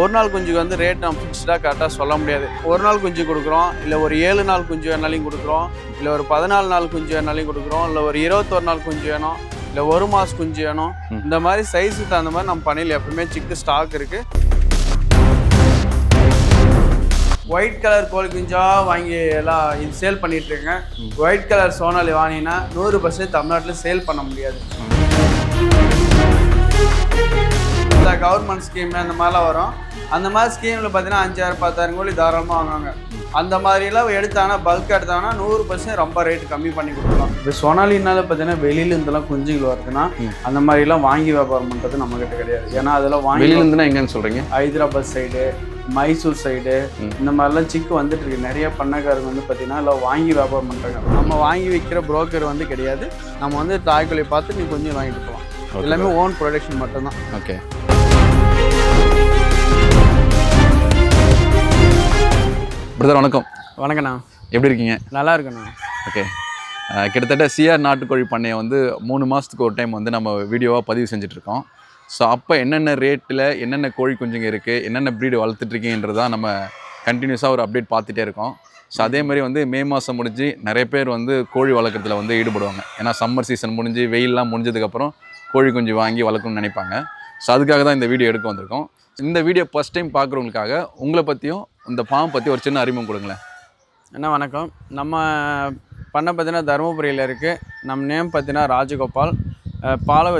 ஒரு நாள் குஞ்சுக்கு வந்து ரேட் நம்ம ஃபிக்ஸ்டாக கரெக்டாக சொல்ல முடியாது. ஒரு நாள் குஞ்சு கொடுக்குறோம், இல்லை ஒரு 7 நாள் குஞ்சு வேணாலையும் கொடுக்குறோம், இல்லை ஒரு 14 நாள் குஞ்சு வேணாலையும் கொடுக்குறோம், இல்லை ஒரு 21 நாள் குஞ்சு வேணும், இல்லை ஒரு மாதம் குஞ்சு வேணும். இந்த மாதிரி சைஸுக்கு தகுந்த மாதிரி நம்ம பண்ணையில் எப்பவுமே சிக்கு ஸ்டாக் இருக்குது. ஒயிட் கலர் கோழி குஞ்சா வாங்கி எல்லாம் இது சேல் பண்ணிட்டு இருக்கேங்க. ஒயிட் கலர் சோனாலி வாங்கினா 100% தமிழ்நாட்டில் சேல் பண்ண முடியாது. இந்த கவர்மெண்ட் ஸ்கீம் அந்த மாதிரிலாம் வரும். அந்த மாதிரி ஸ்கீமில் பார்த்தீங்கன்னா 5,000 10,000 கோழி தாராளமாக வாங்குவாங்க. அந்த மாதிரிலாம் எடுத்தாங்கன்னா பல்க் எடுத்தாங்கன்னா 100% ரொம்ப ரேட்டு கம்மி பண்ணி கொடுக்கலாம். இப்போ சோனாலினால பார்த்தீங்கன்னா வெளியிலேருந்துலாம் குஞ்சுகள் வருதுன்னா அந்த மாதிரிலாம் வாங்கி வியாபாரம் பண்ணுறது நம்மக்கிட்ட கிடையாது. ஏன்னா அதெல்லாம் வாங்கி வெளியிலேருந்துன்னா எங்கன்னு சொல்கிறீங்க? ஹைதராபாத் சைடு, மைசூர் சைடு, இந்த மாதிரிலாம் சிக்கு வந்துட்டு இருக்கு. நிறைய பண்ணைக்காரங்க வந்து பார்த்தீங்கன்னா எல்லாம் வாங்கி வியாபாரம் பண்ணுறாங்க. நம்ம வாங்கி விற்கிற புரோக்கர் வந்து கிடையாது. நம்ம வந்து தாய்க்கொழியை பார்த்து நீ கொஞ்சம் வாங்கிட்டு போகலாம். எல்லாமே ஓன் ப்ரொடக்ஷன் மட்டும்தான். ஓகே. பிரதர் வணக்கம். வணக்கண்ணா. எப்படி இருக்கீங்க? நல்லா இருக்குண்ணா. ஓகே. கிட்டத்தட்ட சிஆர் நாட்டுக்கோழி பண்ணையை வந்து 3 மாதத்துக்கு ஒரு டைம் வந்து நம்ம வீடியோவாக பதிவு செஞ்சிட்ருக்கோம். ஸோ அப்போ என்னென்ன ரேட்டில் என்னென்ன கோழி குஞ்சுங்க இருக்குது, என்னென்ன ப்ரீடு வளர்த்துட்ருக்கீங்கன்றதான் நம்ம கண்டினியூஸாக ஒரு அப்டேட் பார்த்துட்டே இருக்கோம். ஸோ அதே மாதிரி வந்து மே மாதம் முடிஞ்சு நிறைய பேர் வந்து கோழி வளர்க்குறதுல வந்து ஈடுபடுவாங்க. ஏன்னா சம்மர் சீசன் முடிஞ்சு வெயிலெலாம் முடிஞ்சதுக்கப்புறம் கோழி குஞ்சு வாங்கி வளர்க்கணும்னு நினைப்பாங்க. ஸோ அதுக்காக தான் இந்த வீடியோ எடுக்க வந்திருக்கோம். இந்த வீடியோ ஃபஸ்ட் டைம் பார்க்குறவங்களுக்காக உங்களை பற்றியும் இந்த ஃபார்ம் பற்றி ஒரு சின்ன அறிமுகம் கொடுங்களேன். அண்ணா வணக்கம். நம்ம பண்ணை பார்த்தீங்கன்னா தருமபுரியில் இருக்குது. நம்ம நேம் பார்த்தீங்கன்னா ராஜகோபால்.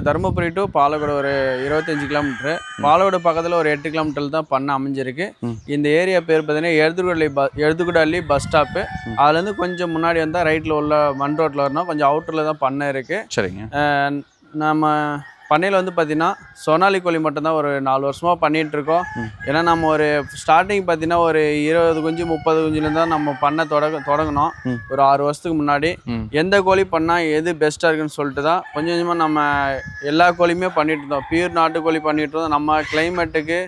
தருமபுரி டு பாலக்கோடு ஒரு 25 கிலோமீட்ரு, பாலக்கோடு பக்கத்தில் ஒரு 8 கிலோமீட்டர் தான் பண்ண அமைஞ்சிருக்கு. இந்த ஏரியா பேர் பார்த்தீங்கன்னா எழுதுகுடல்லி பஸ் ஸ்டாப்பு. அதுலேருந்து கொஞ்சம் முன்னாடி வந்தால் ரைட்டில் உள்ள மண் ரோட்டில் வரணும். கொஞ்சம் அவுட்டரில் தான் பண்ணை இருக்குது. சரிங்க. நம்ம பண்ணையில் வந்து பார்த்தீங்கன்னா சோனாலி கோழி மட்டும்தான் ஒரு 4 வருஷமாக பண்ணிகிட்ருக்கோம். ஏன்னா நம்ம ஒரு ஸ்டார்டிங் பார்த்தீங்கன்னா ஒரு 20 குஞ்சு 30 குஞ்சுலேருந்து தான் நம்ம பண்ண தொடங்கினோம். ஒரு 6 வருஷத்துக்கு முன்னாடி எந்த கோழி பண்ணால் எது பெஸ்ட்டாக இருக்குன்னு சொல்லிட்டு தான் கொஞ்சம் கொஞ்சமாக நம்ம எல்லா கோழியுமே பண்ணிகிட்டு இருந்தோம். பியூர் நாட்டுக்கோழி பண்ணிகிட்டு இருந்தோம். நம்ம கிளைமேட்டுக்கு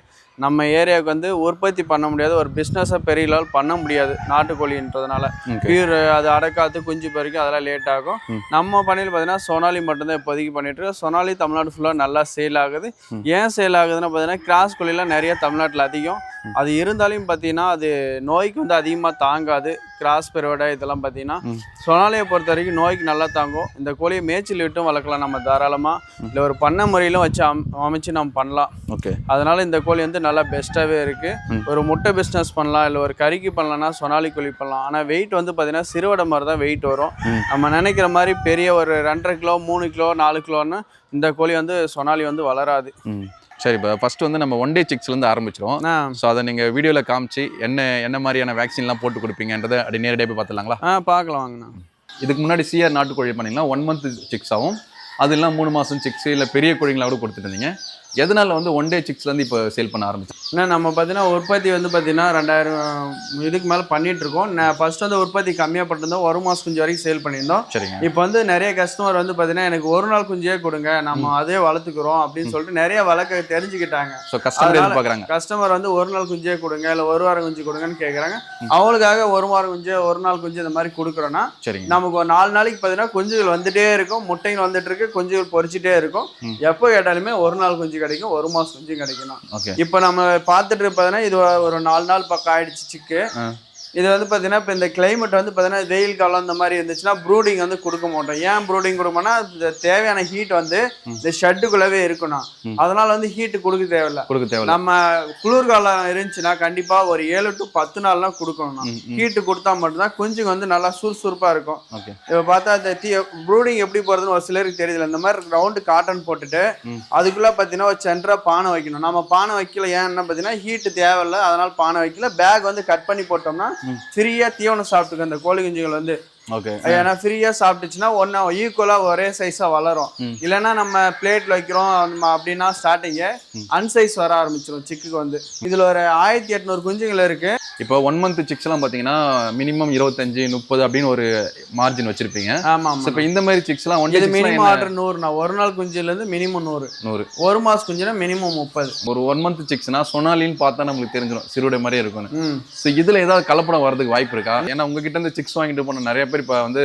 நம்ம ஏரியாவுக்கு வந்து உற்பத்தி பண்ண முடியாது, ஒரு பிஸ்னஸாக பெரிய லெவல் பண்ண முடியாது நாட்டுக்கோழின்றதுனால. பியூர் அது அடக்காத்து குஞ்சு பறிக்கும், அதெல்லாம் லேட் ஆகும். நம்ம பண்ணையில் பார்த்தீங்கன்னா சோனாலி மட்டும்தான் இப்போதைக்கு பண்ணிட்டு இருக்கோம். சோனாலி தமிழ்நாடு ஃபுல்லாக நல்லா சேல் ஆகுது. ஏன் சேல் ஆகுதுன்னா பார்த்தீங்கன்னா கிராஸ் கோழிலாம் நிறைய தமிழ்நாட்டில் அதிகம். அது இருந்தாலும் பார்த்தீங்கன்னா அது நோய்க்கு வந்து அதிகமாக தாங்காது. கிராஸ் பெருவடை இதெல்லாம் பார்த்தீங்கன்னா சோனாலியை பொறுத்த வரைக்கும் நோய்க்கு நல்லா தாங்கும். இந்த கோழியை மேய்ச்சல் விட்டும் வளர்க்கலாம் நம்ம தாராளமாக, இல்லை ஒரு பண்ணை முறையிலும் வச்சு அமைச்சு நம்ம பண்ணலாம். ஓகே. அதனால இந்த கோழி வந்து நல்லா பெஸ்ட்டாகவே இருக்குது. ஒரு முட்டை பிஸ்னஸ் பண்ணலாம், இல்லை ஒரு கறிக்கு பண்ணலாம்னா சோனாலி கோழி பண்ணலாம். ஆனால் வெயிட் வந்து பார்த்தீங்கன்னா சிறுவடை மாதிரி தான் வெயிட் வரும். நம்ம நினைக்கிற மாதிரி பெரிய ஒரு 2.5 கிலோ 3 கிலோ 4 கிலோன்னு இந்த கோழி வந்து சோனாலி வந்து வளராது. சரி, இப்போ ஃபஸ்ட்டு வந்து நம்ம ஒன் டே சிக்ஸ்லேருந்து ஆரம்பிச்சிடும். ஸோ அதை நீங்கள் வீடியோவில் காமிச்சு என்ன மாதிரியான வேக்சின்லாம் போட்டு கொடுப்பீங்கன்றதை அப்படி நேரடியாக போய் பார்த்துலாங்களா? பார்க்கலாம் வாங்கண்ணா. இதுக்கு முன்னாடி சிஆர் நாட்டுக்கோழி பண்ணிங்கன்னா 1 மந்த் சிக்ஸ் ஆகும். அது இல்லை 3 மாதம் சிக்ஸ், இல்லை பெரிய கோழிங்களா கூட கொடுத்துட்டு இருந்தீங்க. எதனால் வந்து ஒன் டே சிக்ஸ்லேருந்து இப்போ சேல் பண்ண ஆரம்பிச்சோம்? ஏன்னா நம்ம பார்த்தீங்கன்னா உற்பத்தி வந்து பார்த்தீங்கன்னா 2000 இதுக்கு மேலே பண்ணிகிட்ருக்கோம். ஃபஸ்ட் வந்து உற்பத்தி கம்மியாக பண்ணிருந்தோம். 1 மாதம் குஞ்சு வரைக்கும் சேல் பண்ணியிருந்தோம். சரிங்க. இப்போ வந்து நிறைய கஸ்டமர் வந்து பார்த்தீங்கன்னா எனக்கு ஒரு நாள் குஞ்சே கொடுங்க, நம்ம அதே வளர்த்துக்கிறோம் அப்படின்னு சொல்லிட்டு நிறைய வளர்க்க தெரிஞ்சுக்கிட்டாங்க. ஸோ கஸ்டமர் பார்க்குறாங்க. கஸ்டமர் வந்து ஒரு நாள் குஞ்சே கொடுங்க, இல்லை ஒரு வாரம் குஞ்சு கொடுங்கன்னு கேட்குறாங்க. அவங்களுக்காக ஒரு வாரம் குஞ்சு ஒரு நாள் குஞ்சு இந்த மாதிரி கொடுக்குறோன்னா சரிங்க, நமக்கு ஒரு 4 நாளைக்கு பார்த்தீங்கன்னா குஞ்சுகள் வந்துட்டே இருக்கும், முட்டைகள் வந்துட்டு இருக்கு, குஞ்சுகள் பொறிச்சிட்டே இருக்கும். எப்போ கேட்டாலுமே ஒரு நாள் குஞ்சு கிடைக்கும், 1 மாதம் குஞ்சு கிடைக்கணும். இப்போ நம்ம பார்த்துட்டு இருப்பதுன்னா இது ஒரு 4 நாள் பக்கம் ஆயிடுச்சு சிக்கு. இது வந்து பார்த்தீங்கன்னா இப்போ இந்த கிளைமேட் வந்து பார்த்தீங்கன்னா வெயில் காலம் இந்த மாதிரி இருந்துச்சுன்னா ப்ரூடிங் வந்து கொடுக்க மாட்டோம். ஏன் ப்ரூடிங் கொடுக்கணும்னா இந்த தேவையான ஹீட் வந்து இந்த ஷெட்டுக்குள்ளவே இருக்கணும். அதனால வந்து ஹீட்டு கொடுக்க தேவையில்லை. நம்ம குளிர்காலம் இருந்துச்சுன்னா கண்டிப்பாக ஒரு 7 to 10 நாள்லாம் கொடுக்கணும். ஹீட்டு கொடுத்தா மட்டும்தான் குஞ்சுங்க வந்து நல்லா சுறுசுறுப்பாக இருக்கும். இப்போ பார்த்தா இந்த ப்ரூடிங் எப்படி போகிறதுன்னு ஒரு சிலருக்கு தெரியல. இந்த மாதிரி ரவுண்டு காட்டன் போட்டுட்டு அதுக்குள்ளே பார்த்தீங்கன்னா ஒரு சென்டராக பானை வைக்கணும். நம்ம பானை வைக்கல, ஏன்னா பார்த்தீங்கன்னா ஹீட்டு தேவையில்லை, அதனால பானை வைக்கல. பேக் வந்து கட் பண்ணி போட்டோம்னா ஃப்ரீயா தீவனம் சாப்பிட்டுக்க அந்த கோழி குஞ்சுகள் வந்து. ஏன்னா ஃப்ரீயா சாப்பிட்டுச்சுன்னா ஒன்னா ஈக்குவலா ஒரே சைஸா வளரும். இல்லைன்னா நம்ம பிளேட்ல வைக்கிறோம் அப்படின்னா ஸ்டார்டிங்க அன்சைஸ் வர ஆரம்பிச்சிடும் சிக்குக்கு வந்து. இதுல ஒரு 1800 குஞ்சுகள் இருக்கு. இப்போ 1 மந்த் சிக்ஸ் எல்லாம் பாத்தீங்கன்னா மினிமம் 25 30 அப்படின்னு ஒரு மார்ஜின் வச்சிருப்பீங்க. ஆமா. இப்போ இந்த மாதிரி சிக்ஸ் எல்லாம் மினிமம் ஆர்டர் 100. ஒரு நாள் குஞ்சுல இருந்து மினிமம் 100. ஒரு மாசம் குஞ்சுனா மினிமம் 30. ஒரு 1 மந்த் சிக்ஸ்னா சொனாலின்னு பார்த்தா நம்மளுக்கு தெரிஞ்சிடும் சிறுவடை மாதிரியே இருக்கும். ஸோ இதுல ஏதாவது கலப்படம் வரதுக்கு வாய்ப்பு இருக்கா? ஏன்னா உங்ககிட்ட இருந்து சிக்ஸ் வாங்கிட்டு போன நிறைய பேர் இப்போ வந்து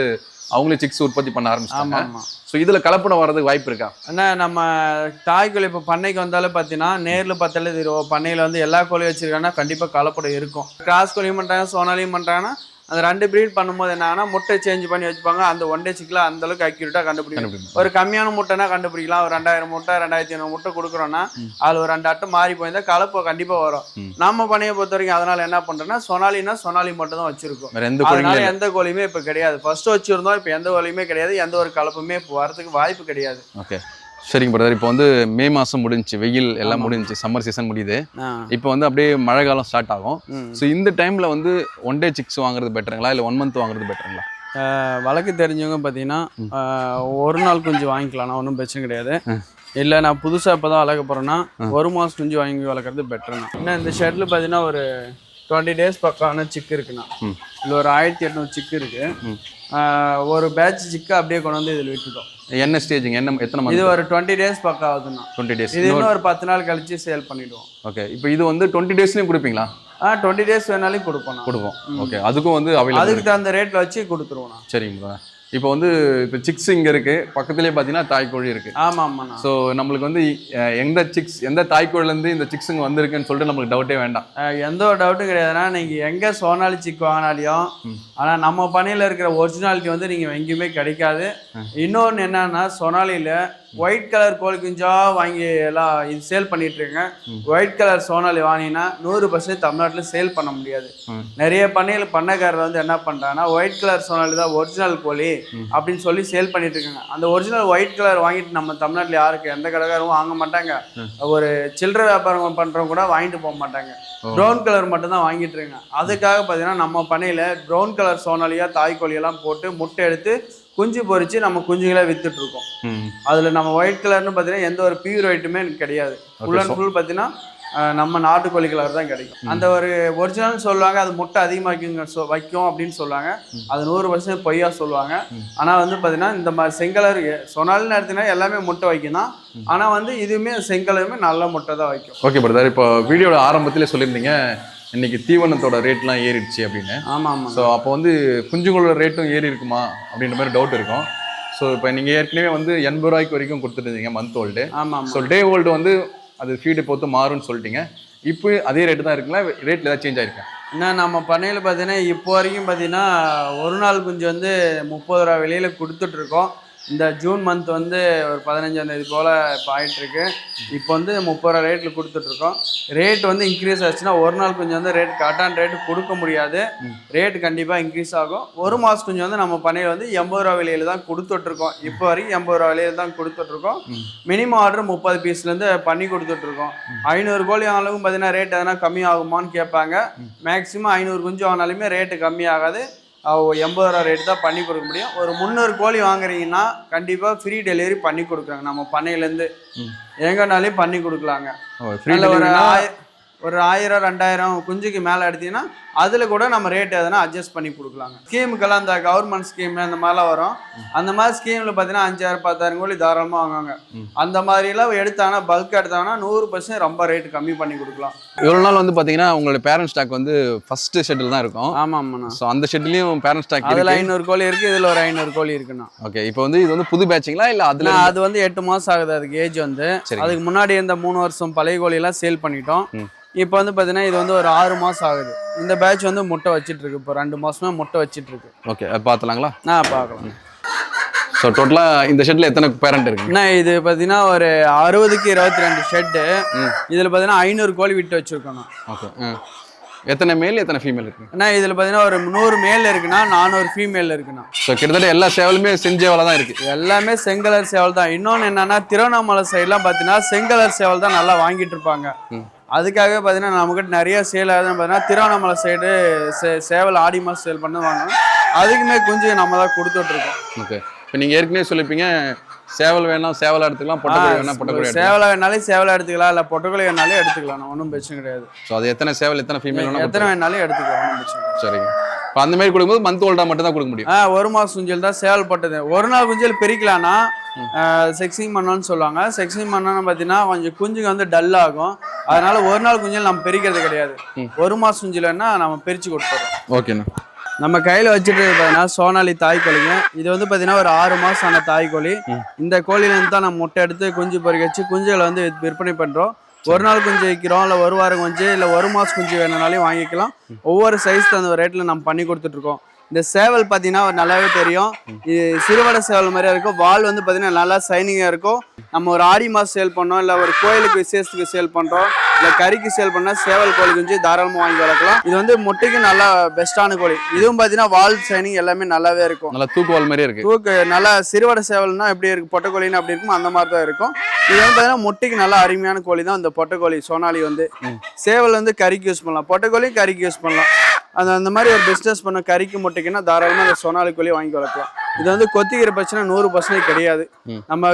அவங்களே சிக்ஸ் உற்பத்தி பண்ண ஆரம்பிச்சிட்டாங்க. ஆமாம் ஆமாம். ஸோ இதில் கலப்படம் வர்றதுக்கு வாய்ப்பு இருக்கா? ஏன்னா நம்ம தாய்க்கோழி இப்போ பண்ணைக்கு வந்தாலும் பார்த்தீங்கன்னா நேரில் பார்த்தாலே தெரியும். பண்ணையில் வந்து எல்லா கோழியும் வச்சிருக்காங்கன்னா கண்டிப்பாக கலப்படம் இருக்கும். கிராஸ் கோழியும் பண்ணுறாங்க, சோனாலியும் பண்ணுறாங்கன்னா அந்த 2 ப்ரீட் பண்ணும்போது என்னன்னா முட்டை சேஞ்ச் பண்ணி வச்சுப்பாங்க. அந்த ஒன் டே சிக்கில் அந்த அளவுக்கு அக்யூரேட்டாக கண்டுபிடிக்கும். ஒரு கம்மியான முட்டைனா கண்டுபிடிக்கலாம். ஒரு 2000 முட்டை 2500 முட்டை கொடுக்குறோன்னா அதில் ஒரு 2 அட்டை மாறி போயிருந்தால் கலப்பு கண்டிப்பாக வரும். நம்ம பண்ணையை பொறுத்த வரைக்கும் அதனால என்ன பண்ணுறோன்னா சோனாலி மட்டும் தான் வச்சிருக்கோம். அதனால எந்த கோழியுமே இப்போ கிடையாது. ஃபர்ஸ்ட் வச்சிருந்தோம், இப்போ எந்த கோழியுமே கிடையாது. எந்த ஒரு கலப்புமே இப்போ வரதுக்கு வாய்ப்பு கிடையாது. ஓகே, சரிங்க பிரதர். இப்போ வந்து மே மாதம் முடிஞ்சு, வெயில் எல்லாம் முடிஞ்சு, சம்மர் சீசன் முடியுது. இப்போ வந்து அப்படியே மழை காலம் ஸ்டார்ட் ஆகும். ஸோ இந்த டைமில் வந்து 1 டே சிக்ஸ் வாங்குறது பெட்டருங்களா இல்லை 1 மந்த் வாங்குறது பெட்டருங்களா? வழக்கு தெரிஞ்சவங்க பார்த்தீங்கன்னா ஒரு நாள் குஞ்சு வாங்கிக்கலாம், ஒன்றும் பிரச்சனை கிடையாது. இல்லை நான் புதுசாக இப்போ தான் வளர்க்க போகிறேன்னா 1 மாதம் குஞ்சு வாங்கி வளர்க்குறது பெட்டருண்ணா. ஏன்னா இந்த ஷெட்டில் பார்த்தீங்கன்னா ஒரு 20 டேஸ் பக்கான சிக்கு இருக்குண்ணா. இல்லை ஒரு 1800 சிக்கு இருக்கு. ஒரு பேட்ச் சிக்கு அப்படியே கொண்டு வந்து இதில் விட்டுட்டோம். என்ன ஸ்டேஜிங்க? எத்தனை மந்த்? இது ஒரு 20 டேஸ் பக்கம் ஆகுதுண்ணா. 20 டேஸ். இது இன்னும் ஒரு 10 நாள் கழிச்சு சேல் பண்ணிடுவோம். ஓகே, இப்போ இது வந்து 20 டேஸ்லையும் கொடுப்பீங்களா? 20 டேஸ் வேணாலும் கொடுப்போம். ஓகே, அதுக்கும் வந்து அவைலபிள். அதுக்கு தகுந்த ரேட்டில் வச்சு கொடுத்துருவோம். சரிங்க. இப்போ வந்து இப்போ சிக்ஸ் இங்கே இருக்குது, பக்கத்துலேயே பார்த்தீங்கன்னா தாய்க்கோழி இருக்குது. ஆமாம் ஆமாண்ணா. ஸோ நம்மளுக்கு வந்து எந்த தாய்க்கோழிலேருந்து இந்த சிக்ஸுங்க வந்திருக்குன்னு சொல்லிட்டு நம்மளுக்கு டவுட்டே வேண்டாம். எந்த ஒரு டவுட்டும் கிடையாதுன்னா நீங்கள் எங்கே சோனாலி சிக் வாங்கினாலையும் ஆனால் நம்ம பண்ணையில் இருக்கிற ஒரிஜினாலிட்டி வந்து நீங்கள் எங்கேயுமே கிடைக்காது. இன்னொன்று என்னன்னா சோனாலியில் ஒயிட் கலர் கோழி குஞ்சா வாங்கி எல்லாம் இது சேல் பண்ணிட்டு இருக்காங்க. ஒயிட் கலர் சோனாலி வாங்கினா 100% தமிழ்நாட்டில் சேல் பண்ண முடியாது. நிறைய பண்ணைக்காரர் வந்து என்ன பண்ணுறாங்கன்னா ஒயிட் கலர் சோனாலி தான் ஒரிஜினல் கோழி அப்படின்னு சொல்லி சேல் பண்ணிட்டு இருக்காங்க. அந்த ஒரிஜினல் ஒயிட் கலர் வாங்கிட்டு நம்ம தமிழ்நாட்டில் யாருக்கு எந்த கடைக்காரும் வாங்க மாட்டாங்க. ஒரு சில்லறை வியாபாரம் பண்ணுறவங்க கூட வாங்கிட்டு போக மாட்டாங்க. ப்ரௌன் கலர் மட்டும் தான் வாங்கிட்டு இருக்காங்க. அதுக்காக பார்த்தீங்கன்னா நம்ம பண்ணையில் ப்ரௌன் கலர் சோனாலியா தாய்க்கோழியெல்லாம் போட்டு முட்டை எடுத்து குஞ்சு பொறிச்சு நம்ம குஞ்சுகளை வித்துட்டு இருக்கோம். அதுல நம்ம ஒயிட் கலர்னு பார்த்தீங்கன்னா எந்த ஒரு பியூர் ஒயிட்டுமே கிடையாது. ஃபுல் அண்ட் ஃபுல் பார்த்தீங்கன்னா நம்ம நாட்டுக்கோழி கலர் தான் கிடைக்கும். அந்த ஒரு ஒரிஜினல் சொல்லுவாங்க, அது முட்டை அதிகமாக வைக்கும் அப்படின்னு சொல்லுவாங்க. அது 100% பொய்யா சொல்லுவாங்க. ஆனால் வந்து பார்த்தீங்கன்னா இந்த மாதிரி செங்கலர் சொனாலின்னு எடுத்தீங்கன்னா எல்லாமே முட்டை வைக்கும் தான். ஆனால் வந்து இதுவுமே செங்கலருமே நல்ல முட்டை தான் வைக்கும். ஓகே பிரதர், இப்போ வீடியோட ஆரம்பத்திலே சொல்லியிருந்தீங்க இன்னைக்கு தீவனத்தோட ரேட்லாம் ஏறிடுச்சு அப்படின்னு. ஆமாம் ஆமாம். ஸோ அப்போ வந்து குஞ்சுங்களோட ரேட்டும் ஏறி இருக்குமா அப்படின்ற மாதிரி டவுட் இருக்கும். ஸோ இப்போ நீங்கள் ஏற்கனவே வந்து 80 ரூபாய்க்கு வரைக்கும் கொடுத்துருந்தீங்க மந்த் ஓல்டு. ஆமாம். ஸோ டே ஓல்டு வந்து அது ஃபீடு பொறுத்து மாறும்னு சொல்லிட்டீங்க. இப்போ அதே ரேட்டு தான் இருக்குங்களா, ரேட்டில் ஏதாவது சேஞ்ச் ஆயிருக்கா? ஏன்னா நம்ம பண்ணையில் பார்த்தீங்கன்னா இப்போ வரைக்கும் பார்த்தீங்கன்னா ஒரு நாள் குஞ்சு வந்து 30 ரூபா விலையில் கொடுத்துட்ருக்கோம். இந்த ஜூன் மந்த் வந்து ஒரு 15ஆம் தேதி போல் இப்போ ஆகிட்டுருக்கு. இப்போ வந்து 30 ரூபா ரேட்டில் கொடுத்துட்ருக்கோம். ரேட் வந்து இன்க்ரீஸ் ஆச்சுன்னா ஒரு நாள் கொஞ்சம் வந்து ரேட் கரெக்டான ரேட்டு கொடுக்க முடியாது. ரேட் கண்டிப்பாக இன்க்ரீஸ் ஆகும். ஒரு மாதம் கொஞ்சம் வந்து நம்ம பண்ணையில் வந்து 80 ரூபா விலையில் தான் கொடுத்துட்ருக்கோம். இப்போ வரைக்கும் 80 ரூபா விலையில் தான் கொடுத்துட்ருக்கோம். மினிமம் ஆர்டர் 30 பீஸ்லேருந்து பண்ணி கொடுத்துட்ருக்கோம். 500 கோழி ஆனாலும் பார்த்தீங்கன்னா ரேட் எதனா கம்மி ஆகுமான்னு கேட்பாங்க. மேக்ஸிமம் 500 குஞ்சு வாங்கினாலுமே ரேட்டு கம்மி ஆகாது. 80 ரூபா ரேட்டு தான் பண்ணி கொடுக்க முடியும். ஒரு 300 கோழி வாங்குறீங்கன்னா கண்டிப்பாக ஃப்ரீ டெலிவரி பண்ணி கொடுக்குறாங்க. நம்ம பண்ணையிலேருந்து எங்கனாலையும் பண்ணி கொடுக்கலாங்க. ஒரு 1000 2000 குஞ்சுக்கு மேலே எடுத்தீங்கன்னா அதில் கூட நம்ம ரேட் எதனா அட்ஜஸ்ட் பண்ணி கொடுக்கலாங்க. ஸ்கீமுக்கெல்லாம் அந்த கவர்மெண்ட் ஸ்கீம் அந்த மாதிரிலாம் வரும். அந்த மாதிரி ஸ்கீமில் பார்த்தீங்கன்னா 5000 10000 கோழி தாராளமாக வாங்குவாங்க. அந்த மாதிரிலாம் எடுத்தாங்கன்னா பல்க் எடுத்தாங்கன்னா 100% ரொம்ப ரேட்டு கம்மி பண்ணி கொடுக்கலாம். இவ்வளோ நாள் வந்து பார்த்தீங்கன்னா உங்களோட பேரண்ட் ஸ்டாக் வந்து ஃபர்ஸ்ட் ஷெட்டில் தான் இருக்கும். ஆமாம் ஆமாண்ணா. ஸோ அந்த ஷெட்லையும் பேரண்ட் ஸ்டாக் அதில் 500 கோழி இருக்குது, இதில் ஒரு 500 கோழி இருக்குண்ணா. ஓகே, இப்போ வந்து இது வந்து புது பேட்சிங்களா இல்லை அதில்? அது வந்து 8 மாதம் ஆகுது அதுக்கு ஏஜ் வந்து. அதுக்கு முன்னாடி இந்த 3 வருஷம் பழைய கோழியெல்லாம் சேல் பண்ணிட்டோம். இப்போ வந்து பார்த்தீங்கன்னா இது வந்து ஒரு 6 மாதம் ஆகுது. இந்த பேட்ச் வந்து முட்டை வச்சிட்டு இருக்கு. இப்போ 2 மாசமா முட்டை வச்சிட்டு இருக்கு. ஓகே, அது பார்த்துலாங்களா? பார்க்கலாம். ஸோ டோட்டலாக இந்த ஷெட்டில் எத்தனை பேரண்ட் இருக்குண்ணா? இது பார்த்தீங்கன்னா ஒரு 60க்கு 22 ஷெட்டு. இதில் பார்த்தீங்கன்னா 500 கோழி விட்டு வச்சிருக்கோம். ஓகே, எத்தனை மேல் எத்தனை ஃபீமேல் இருக்குண்ணா? இதில் பார்த்தீங்கன்னா ஒரு 100 மேல் இருக்குண்ணா, 400 ஃபீமேல் இருக்குண்ணா. ஸோ கிட்டத்தட்ட எல்லா சேவலுமே செஞ்சேவலை தான் இருக்குது. எல்லாமே செங்கலர் சேவல் தான். இன்னொன்று என்னன்னா திருவண்ணாமலை சைட்லாம் பார்த்தீங்கன்னா செங்கலர் சேவல் தான் நல்லா வாங்கிட்டு இருப்பாங்க. அதுக்காக பார்த்தீங்கன்னா நம்மக்கிட்ட நிறைய சேல் ஆகுதுன்னு பார்த்தீங்கன்னா திருவண்ணாமலை சைடு சேவல் ஆடி மாதம் சேல் பண்ணுவாங்க. அதுக்குமே குஞ்சு நம்ம தான் கொடுத்துட்ருக்கோம். ஓகே, இப்போ நீங்கள் ஏற்கனவே சொல்லிப்பீங்க சேவல் வேணாம் சேவலாக எடுத்துக்கலாம், பொட்டக்கோழி வேணால் பொட்டக்கோழி, சேவலாக வேணாலும் சேவலாக எடுத்துக்கலாம், இல்லை பொட்டக்கோழி வேணாலும் எடுத்துக்கலாம், ஒன்றும் பிரச்சனை கிடையாது. ஸோ அது எத்தனை சேவல் எத்தனை ஃபீமேல் வேணாலும் எத்தனை வேணாலும் எடுத்துக்கலாம், ஒன்றும் பிரச்சனை கிடையாது. சரிங்க. இப்போ அந்த மாதிரி கொடுக்கும்போது மந்த் ஓல்டாக மட்டும் தான் கொடுக்க முடியும். ஒரு மாதம் குஞ்சல் தான் சேவல் போட்டது. ஒரு நாள் குஞ்சல் பிரிக்கலான்னா செக்ஸிங் பண்ணோன்னு சொல்லுவாங்க. செக்ஸிங் பண்ணோன்னு பார்த்தீங்கன்னா கொஞ்சம் குஞ்சுங்க வந்து டல் ஆகும். அதனால ஒரு நாள் குஞ்சல் நம்ம பிரிக்கிறது கிடையாது. ஒரு மாதம் குஞ்சல்னா நம்ம பிரித்து கொடுத்துறோம். ஓகேண்ணா. நம்ம கையில் வச்சுட்டு பார்த்தீங்கன்னா சோனாலி தாய்க்கோழிங்க. இது வந்து பார்த்தீங்கன்னா ஒரு 6 மாதம் ஆன தாய்க்கோழி. இந்த கோழிலேருந்து தான் நம்ம முட்டை எடுத்து குஞ்சு பொறிக்க வச்சு குஞ்சுகளை வந்து விற்பனை பண்ணுறோம். ஒரு நாள் குஞ்சு வைக்கிறோம், இல்லை ஒரு வாரம் குஞ்சு, இல்லை ஒரு மாதம் குஞ்சு வேணுனாலையும் வாங்கிக்கலாம். ஒவ்வொரு சைஸ் தகுந்த ரேட்டில் நம்ம பண்ணி கொடுத்துட்ருக்கோம். இந்த சேவல் பார்த்தீங்கன்னா நல்லாவே தெரியும். இது சிறுவடை சேவல் மாதிரியா இருக்கும். வால் வந்து பார்த்தீங்கன்னா நல்லா சைனிங்காக இருக்கும். நம்ம ஒரு ஆடி மாதம் சேல் பண்ணோம், இல்லை ஒரு கோயிலுக்கு விசேஷத்துக்கு சேல் பண்ணுறோம், இல்லை கறிக்கு சேல் பண்ணால் சேவல் கோழி குஞ்சு தாராளமாக வாங்கி வளர்க்கலாம். இது வந்து முட்டைக்கு நல்லா பெஸ்ட்டான கோழி. இதுவும் பார்த்தீங்கன்னா வால் சைனிங் எல்லாமே நல்லாவே இருக்கும். நல்லா தூக்கு வால் மாதிரியே இருக்கு. தூக்கு நல்லா சிறுவடை சேவல்னா எப்படி இருக்கு, பொட்டைக்கோழின்னு அப்படி இருக்கும், அந்த மாதிரி தான் இருக்கும். இது வந்து பார்த்தீங்கன்னா முட்டைக்கு நல்லா அருமையான கோழி தான் இந்த பொட்டைக்கோழி சோனாலி வந்து. சேவல் வந்து கறிக்கு யூஸ் பண்ணலாம், பொட்டைக்கோழியும் கறிக்கு யூஸ் பண்ணலாம். அந்த மாதிரி ஒரு பிஸ்னஸ் பண்ண கறிக்கு முட்டைக்குன்னா தாராளமாக அந்த சோனாலி கோழி வாங்கி வளர்க்கலாம். இது வந்து கொத்திக்கிற பிரச்சனை 100% கிடையாது. நம்ம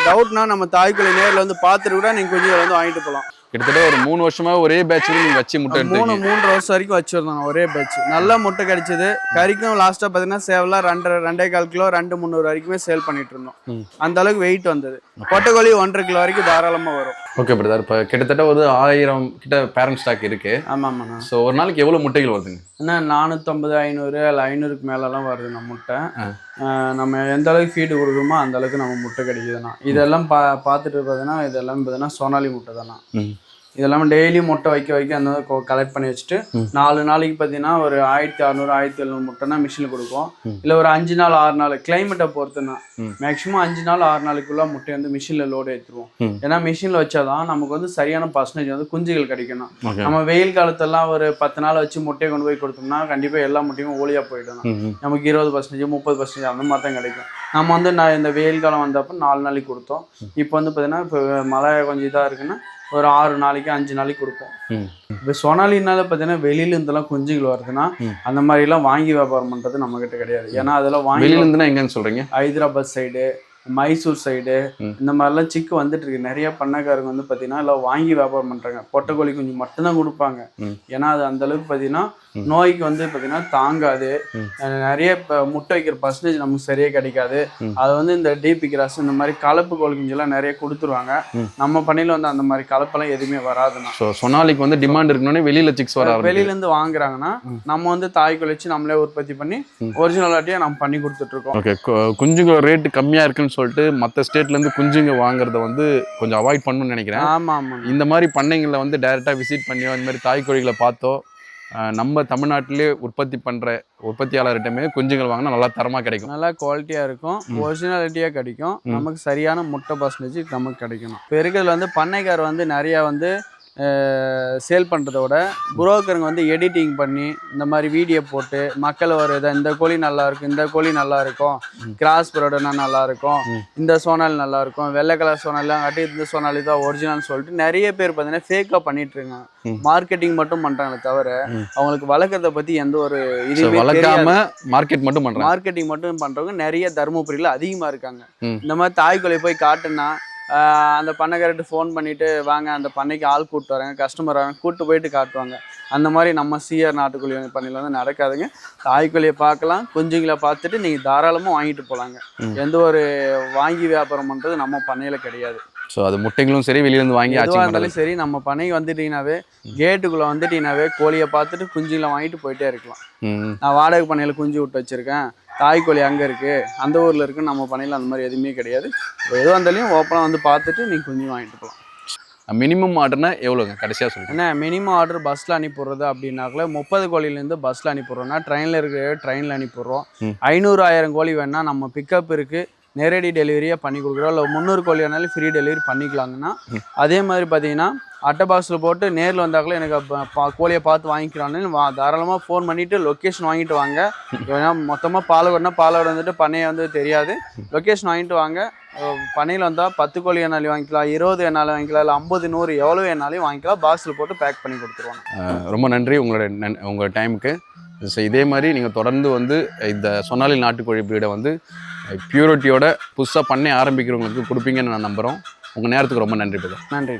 டவுட்னா நம்ம தாய்க்கோழி நேரில் வந்து பார்த்துட்டு கூட நீங்கள் குஞ்சுகளை வந்து வாங்கிட்டு போகலாம். கிட்டத்தட்ட ஒரு 3 வருஷமா ஒரே பேட்ச் நீங்க வச்சு முட்டை 3 வருஷம் வரைக்கும் வச்சிருந்தோம் ஒரே பேட்ச். நல்ல முட்டை கிடைச்சது. கறிக்கும் லாஸ்ட்டாக பார்த்தீங்கன்னா சேவலாக 2.25 கிலோ 2-300 வரைக்குமே சேல் பண்ணிட்டு இருந்தோம். அந்த அளவுக்கு வெயிட் வந்தது. பொட்டைக்கோழி 1.5 கிலோ வரைக்கும் தாராளமாக வரும். ஓகே பிரதர், இப்போ கிட்டத்தட்ட ஒரு 1000 கிட்ட பேரண்ட் ஸ்டாக் இருக்கு. ஆமாம்ண்ணா. ஸோ ஒரு நாளைக்கு எவ்வளோ முட்டைகள் வருதுங்க? ஏன்னா 450, 500 இல்லை 500க்கு மேலெல்லாம் வருது நம்ம முட்டை. நம்ம எந்த அளவுக்கு ஃபீடு கொடுக்குறோமோ அந்த அளவுக்கு நம்ம முட்டை கிடைக்குதுண்ணா. இதெல்லாம் பார்த்துட்டு பார்த்தீங்கன்னா இதெல்லாம் பார்த்தீங்கன்னா சோனாலி முட்டை தானா. இதெல்லாம் டெய்லி முட்டை வைக்க அந்த கலெக்ட் பண்ணி வச்சுட்டு 4 நாளைக்கு பார்த்தீங்கன்னா ஒரு 1600, 1700 முட்டைனா மிஷினில் கொடுப்போம். இல்லை ஒரு 5 நாள் 6 நாள் கிளைமேட்டை பொறுத்துனா மேக்ஸிமம் 5 நாள் 6 நாளைக்குள்ள முட்டை வந்து மிஷினில் லோடு ஏற்றுருவோம். ஏன்னா மிஷினில் வச்சாதான் நமக்கு வந்து சரியான பர்சன்டேஜ் வந்து குஞ்சுகள் கிடைக்கணும். நம்ம வெயில் காலத்தெல்லாம் ஒரு 10 நாள் வச்சு முட்டையை கொண்டு போய் கொடுத்தோம்னா கண்டிப்பாக எல்லா முட்டையும் ஓலியாக போயிடும். நமக்கு 20%, 30% அந்த மாதிரி தான் கிடைக்கும். நம்ம வந்து இந்த வெயில் காலம் வந்தப்போ 4 நாளைக்கு கொடுத்தோம். இப்போ வந்து பார்த்தீங்கன்னா இப்போ மழை கொஞ்சம் இதாக இருக்குன்னா ஒரு 6 நாளைக்கு 5 நாளைக்கு கொடுப்போம். இப்போ சோனாலினால பார்த்தீங்கன்னா வெளியில இருந்தெல்லாம் குஞ்சுகள் வருதுன்னா அந்த மாதிரிலாம் வாங்கி வியாபாரம் பண்ணுறது நம்ம கிட்ட கிடையாது. ஏன்னா அதெல்லாம் வாங்கி வெளியில இருந்துன்னா எங்கன்னு சொல்றீங்க? ஹைதராபாத் சைடு, மைசூர் சைடு இந்த மாதிரிலாம் சிக்கு வந்துட்டு இருக்கு. நிறைய பண்ணைக்காரங்க வந்து பார்த்தீங்கன்னா எல்லாம் வாங்கி வியாபாரம் பண்ணுறாங்க. பொட்டைக்கோழி குஞ்சு மட்டும்தான் கொடுப்பாங்க. ஏன்னா அது அந்த அளவுக்கு பார்த்தீங்கன்னா நோய்க்கு வந்து பார்த்தீங்கன்னா தாங்காது. நிறைய இப்போ முட்டை வைக்கிற பர்சன்டேஜ் நமக்கு சரியாக கிடைக்காது. அது வந்து இந்த டிபி கிராஸ் இந்த மாதிரி கலப்பு கோழி குஞ்செல்லாம் நிறைய கொடுத்துருவாங்க. நம்ம பண்ணையில் வந்து அந்த மாதிரி கலப்பெல்லாம் எதுவுமே வராதுன்னா. ஸோ சோனாலிக்கு வந்து டிமாண்ட் இருக்கணும்னே வெளியில சிக்ஸ் வர வெளியிலேருந்து வாங்குறாங்கன்னா நம்ம வந்து தாய்க்கோழி வச்சு நம்மளே உற்பத்தி பண்ணி ஒரிஜினலாட்டியாக நம்ம பண்ணி கொடுத்துட்டு இருக்கோம். ஓகே, குஞ்சுங்க ரேட்டு கம்மியாக இருக்குன்னு சொல்லிட்டு மற்ற ஸ்டேட்லேருந்து குஞ்சுங்க வாங்குறத வந்து கொஞ்சம் அவாய்ட் பண்ணணும்னு நினைக்கிறேன். ஆமாம். இந்த மாதிரி பண்ணைங்களை வந்து டைரெக்டாக விசிட் பண்ணியோ இந்த மாதிரி தாய்க்கோழிகளை பார்த்தோ நம்ம தமிழ்நாட்டிலே உற்பத்தி பண்ணுற உற்பத்தியாளர்கிட்டமே குஞ்சுகள் வாங்கினா நல்லா தரமாக கிடைக்கும், நல்லா குவாலிட்டியாக இருக்கும், ஒரிஜினாலிட்டியாக கிடைக்கும். நமக்கு சரியான முட்டை பர்சன்டேஜ் நமக்கு கிடைக்கணும். இப்போ இருக்கிறதுல வந்து பண்ணைக்கார் வந்து நிறையா வந்து சேல் பண்ணுறத விட புரோக்கருங்க வந்து எடிட்டிங் பண்ணி இந்த மாதிரி வீடியோ போட்டு மக்களை வருது இந்த கோழி நல்லாயிருக்கும், இந்த கோழி நல்லாயிருக்கும், கிராஸ் ப்ரோடனா நல்லாயிருக்கும், இந்த சோனாலி நல்லாயிருக்கும், வெள்ளை கலர் சோனாலிலாம் காட்டி இந்த சோனாலி தான் ஒரிஜினல்னு சொல்லிட்டு நிறைய பேர் பார்த்தீங்கன்னா ஃபேக்காக பண்ணிட்டு இருக்காங்க. மார்க்கெட்டிங் மட்டும் பண்ணுறாங்க தவிர அவங்களுக்கு வளர்க்குறத பற்றி எந்த ஒரு இதுவுமே வளர்க்காம மார்க்கெட்டிங் மட்டும் பண்ணுறவங்க நிறைய தருமபுரியில் அதிகமாக இருக்காங்க. இந்த மாதிரி தாய்க்கோழி போய் காட்டுன்னா அந்த பண்ணைக்காரர்கிட்ட ஃபோன் பண்ணிவிட்டு வாங்க அந்த பண்ணைக்கு ஆள் கூப்பிட்டு வராங்க, கஸ்டமர் வராங்க, கூப்பிட்டு போயிட்டு காட்டுவாங்க. அந்த மாதிரி நம்ம சிஆர் நாட்டுக்கோழி பண்ணையில் வந்து நடக்காதுங்க. தாய்க்கோழியை பார்க்கலாம், குஞ்சுங்களை பார்த்துட்டு நீங்கள் தாராளமாக வாங்கிட்டு போகலாங்க. எந்த ஒரு வாங்கி வியாபாரம் பண்ணுறது நம்ம பண்ணையில் கிடையாது. ஸோ அது முட்டைகளும் சரி வெளியிலேருந்து வாங்கி இருந்தாலும் சரி நம்ம பண்ணைக்கு வந்துட்டீங்கன்னாவே கேட்டுக்குள்ளே வந்துட்டீங்கன்னாவே கோழியை பார்த்துட்டு குஞ்சுங்களை வாங்கிட்டு போயிட்டே இருக்கலாம். நான் வாடகை பண்ணையில் குஞ்சு விட்டு வச்சுருக்கேன், தாய்க்கோழி அங்கே இருக்குது, அந்த ஊரில் இருக்குன்னு நம்ம பண்ணையில் அந்த மாதிரி எதுவுமே கிடையாது. எதுவாக இருந்தாலும் ஓப்பனாக வந்து பார்த்துட்டு நீங்கள் குஞ்சு வாங்கிட்டு போகலாம். மினிமம் ஆர்டர்னா எவ்வளோங்க கடைசியாக சொல்லுங்கள்? ஏன்னா மினிமம் ஆர்டர் பஸ்ஸில் அனுப்பிடுறது அப்படின்னாக்கல 30 கோழிலேருந்து பஸ்ஸில் அனுப்பிடுறோம்னா ட்ரெயினில் ட்ரெயினில் அனுப்பிடுறோம். 500-1000 கோழி வேணால் நம்ம பிக்கப் இருக்குது, நேரடி டெலிவரியாக பண்ணி கொடுக்குறோம். இல்லை 300 கோழி வேணாலும் ஃப்ரீ டெலிவரி பண்ணிக்கலாங்கன்னா. அதே மாதிரி பார்த்தீங்கன்னா அட்டை பாக்ஸில் போட்டு நேரில் வந்தாக்கல எனக்கு கோழியை பார்த்து வாங்கிக்கிறான்னு தாராளமாக ஃபோன் பண்ணிவிட்டு லொக்கேஷன் வாங்கிட்டு வாங்க. ஏன்னா மொத்தமாக பாலகோடு வந்துட்டு பண்ணையை வந்து தெரியாது. லொக்கேஷன் வாங்கிட்டு வாங்க. பண்ணையில் வந்தால் 10 கோழி வேணாலும் வாங்கிக்கலாம், 20 வேணாலும் வாங்கிக்கலாம், இல்லை 50, 100 எவ்வளோ வேணாலும் வாங்கிக்கலாம். பாக்ஸில் போட்டு பேக் பண்ணி கொடுத்துருவாங்க. ரொம்ப நன்றி உங்களோட டைமுக்கு. ஸோ இதே மாதிரி நீங்கள் தொடர்ந்து வந்து இந்த சோனாலி நாட்டுக்கோழி ப்ரீடை வந்து பியூரிட்டியோட புதுசாக பண்ணை ஆரம்பிக்கிறவங்களுக்கு கொடுப்பீங்கன்னு நான் நம்புகிறோம். உங்கள் நேரத்துக்கு ரொம்ப நன்றி. நன்றி.